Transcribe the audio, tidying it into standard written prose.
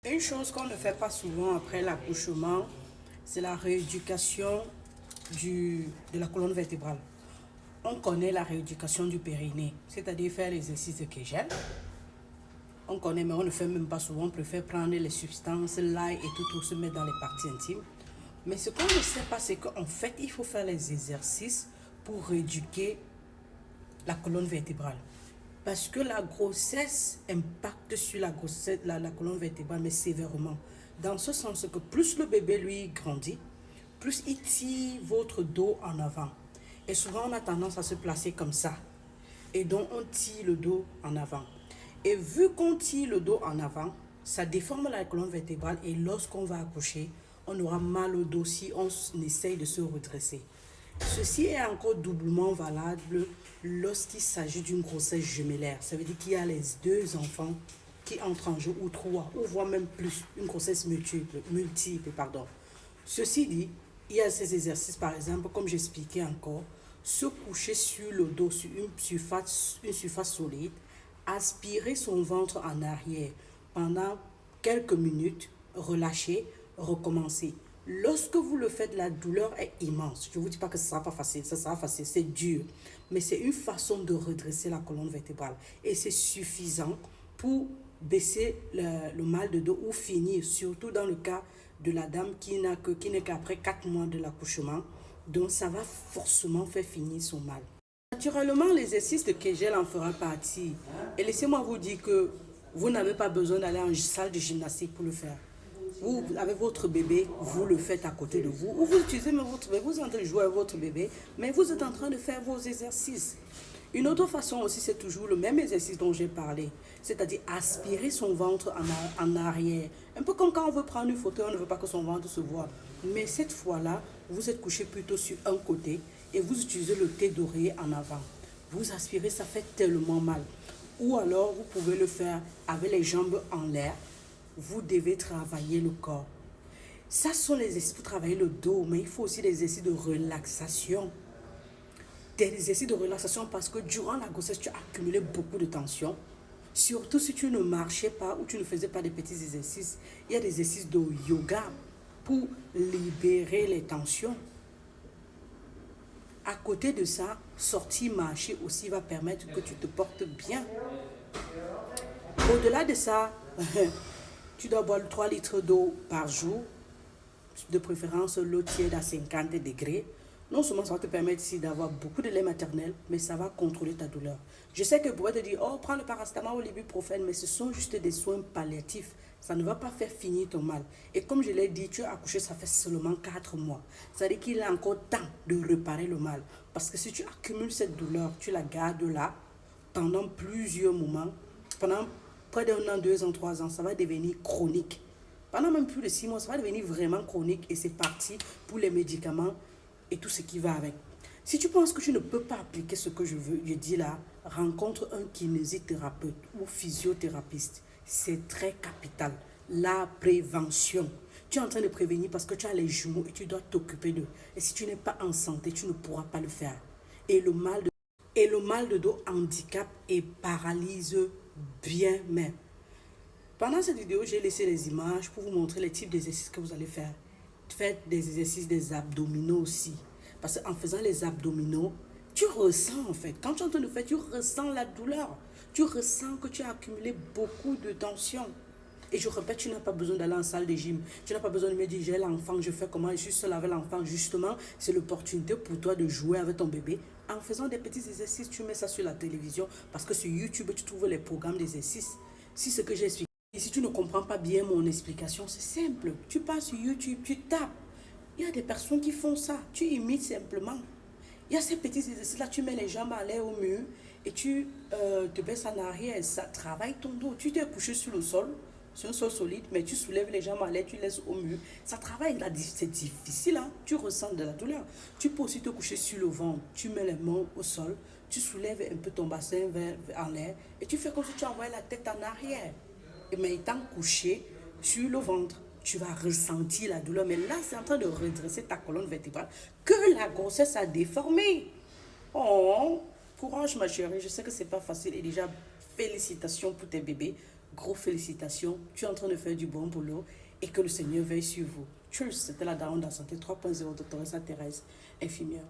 Une chose qu'on ne fait pas souvent après l'accouchement, c'est la rééducation de la colonne vertébrale. On connaît la rééducation du périnée, c'est-à-dire faire l'exercice de Kegel. On connaît, mais on ne fait même pas souvent. On préfère prendre les substances, l'ail et tout pour se mettre dans les parties intimes. Mais ce qu'on ne sait pas, c'est qu'en fait, il faut faire les exercices pour rééduquer la colonne vertébrale. Parce que la grossesse impacte sur la colonne vertébrale, mais sévèrement. Dans ce sens que plus le bébé, lui, grandit, plus il tire votre dos en avant. Et souvent, on a tendance à se placer comme ça. Et donc, on tire le dos en avant. Et vu qu'on tire le dos en avant, ça déforme la colonne vertébrale. Et lorsqu'on va accoucher, on aura mal au dos si on essaye de se redresser. Ceci est encore doublement valable lorsqu'il s'agit d'une grossesse jumellaire. Ça veut dire qu'il y a les deux enfants qui entrent en jeu, ou trois, ou voire même plus, une grossesse multiple. Ceci dit, il y a ces exercices, par exemple, comme j'expliquais encore, se coucher sur le dos, sur une surface solide, aspirer son ventre en arrière pendant quelques minutes, relâcher, recommencer. Lorsque vous le faites, la douleur est immense. Je ne vous dis pas que ce ne sera pas facile, ça sera facile, c'est dur. Mais c'est une façon de redresser la colonne vertébrale. Et c'est suffisant pour baisser le mal de dos ou finir, surtout dans le cas de la dame qui n'est qu'après 4 mois de l'accouchement. Donc ça va forcément faire finir son mal. Naturellement, l'exercice de Kegel en fera partie. Et laissez-moi vous dire que vous n'avez pas besoin d'aller en salle de gymnastique pour le faire. Vous, avec votre bébé, vous le faites à côté de vous. Ou vous utilisez même votre bébé, vous êtes en train de jouer avec votre bébé, mais vous êtes en train de faire vos exercices. Une autre façon aussi, c'est toujours le même exercice dont j'ai parlé, c'est-à-dire aspirer son ventre en arrière. Un peu comme quand on veut prendre une photo, on ne veut pas que son ventre se voit. Mais cette fois-là, vous êtes couché plutôt sur un côté et vous utilisez le thé d'oreiller en avant. Vous aspirez, ça fait tellement mal. Ou alors, vous pouvez le faire avec les jambes en l'air. Vous devez travailler le corps. Ça sont les exercices pour travailler le dos, mais il faut aussi des exercices de relaxation. Des exercices de relaxation parce que durant la grossesse, tu as accumulé beaucoup de tension. Surtout si tu ne marchais pas ou tu ne faisais pas de petits exercices. Il y a des exercices de yoga pour libérer les tensions. À côté de ça, sortir marcher aussi va permettre que tu te portes bien. Au-delà de ça, tu dois boire 3 litres d'eau par jour, de préférence l'eau tiède à 50 degrés. Non seulement ça va te permettre ici d'avoir beaucoup de lait maternel, mais ça va contrôler ta douleur. Je sais que vous pouvez te dire, oh, prends le paracétamol ou l'ibuprofène, mais ce sont juste des soins palliatifs. Ça ne va pas faire finir ton mal. Et comme je l'ai dit, tu as accouché, ça fait seulement 4 mois. Ça veut dire qu'il est encore temps de réparer le mal. Parce que si tu accumules cette douleur, tu la gardes là pendant plusieurs moments, pendant près d'un an, 2 ans, 3 ans, ça va devenir chronique. Pendant même plus de 6 mois, ça va devenir vraiment chronique et c'est parti pour les médicaments et tout ce qui va avec. Si tu penses que tu ne peux pas appliquer ce que je dis là, rencontre un kinésithérapeute ou physiothérapeute. C'est très capital. La prévention. Tu es en train de prévenir parce que tu as les jumeaux et tu dois t'occuper d'eux. Et si tu n'es pas en santé, tu ne pourras pas le faire. Et le mal de dos handicape et paralyse bien même. Pendant cette vidéo, j'ai laissé les images pour vous montrer les types d'exercices que vous allez faire. Faites des exercices des abdominaux aussi. Parce qu'en faisant les abdominaux, tu ressens en fait. Quand tu es en train de faire, tu ressens la douleur. Tu ressens que tu as accumulé beaucoup de tension. Et je répète, tu n'as pas besoin d'aller en salle de gym. Tu n'as pas besoin de me dire, j'ai l'enfant, je fais comment, je suis seule avec l'enfant. Justement, c'est l'opportunité pour toi de jouer avec ton bébé. En faisant des petits exercices, tu mets ça sur la télévision. Parce que sur YouTube, tu trouves les programmes d'exercices. Si ce que j'ai expliqué. Et si tu ne comprends pas bien mon explication, c'est simple. Tu pars sur YouTube, tu tapes. Il y a des personnes qui font ça. Tu imites simplement. Il y a ces petits exercices-là, tu mets les jambes à l'air au mur et tu te baisses en arrière. Ça travaille ton dos. Tu t'es couché sur le sol, sur un sol solide, mais tu soulèves les jambes à l'air, tu laisses au mur. Ça travaille. C'est difficile, hein? Tu ressens de la douleur. Tu peux aussi te coucher sur le ventre. Tu mets les mains au sol, tu soulèves un peu ton bassin en l'air et tu fais comme si tu envoyais la tête en arrière. Mais étant couché sur le ventre, tu vas ressentir la douleur. Mais là, c'est en train de redresser ta colonne vertébrale que la grossesse a déformé. Oh, courage ma chérie, je sais que c'est pas facile. Et déjà, félicitations pour tes bébés. gros félicitations. Tu es en train de faire du bon boulot et que le Seigneur veille sur vous. Tchuss, c'était la Daronne de la santé 3.0 de Teresa Thérèse, infirmière.